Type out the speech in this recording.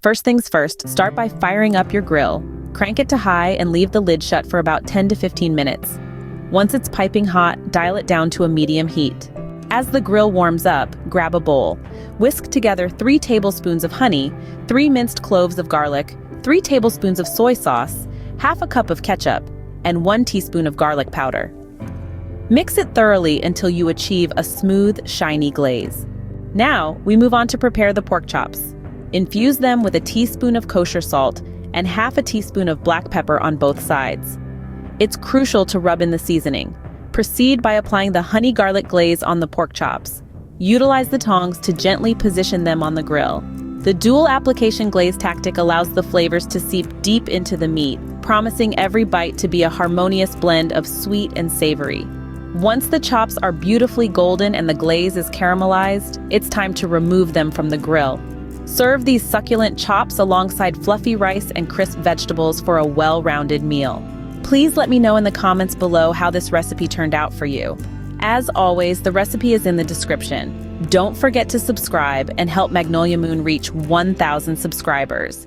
First things first, start by firing up your grill. Crank it to high and leave the lid shut for about 10 to 15 minutes. Once it's piping hot, dial it down to a medium heat. As the grill warms up, grab a bowl. Whisk together 3 tablespoons of honey, 3 minced cloves of garlic, 3 tablespoons of soy sauce, half a cup of ketchup, and 1 teaspoon of garlic powder. Mix it thoroughly until you achieve a smooth, shiny glaze. Now, we move on to prepare the pork chops. Infuse them with a teaspoon of kosher salt and half a teaspoon of black pepper on both sides. It's crucial to rub in the seasoning. Proceed by applying the honey garlic glaze on the pork chops. Utilize the tongs to gently position them on the grill. The dual application glaze tactic allows the flavors to seep deep into the meat, promising every bite to be a harmonious blend of sweet and savory. Once the chops are beautifully golden and the glaze is caramelized, it's time to remove them from the grill. Serve these succulent chops alongside fluffy rice and crisp vegetables for a well-rounded meal. Please let me know in the comments below how this recipe turned out for you. As always, the recipe is in the description. Don't forget to subscribe and help Magnolia Moon reach 1,000 subscribers.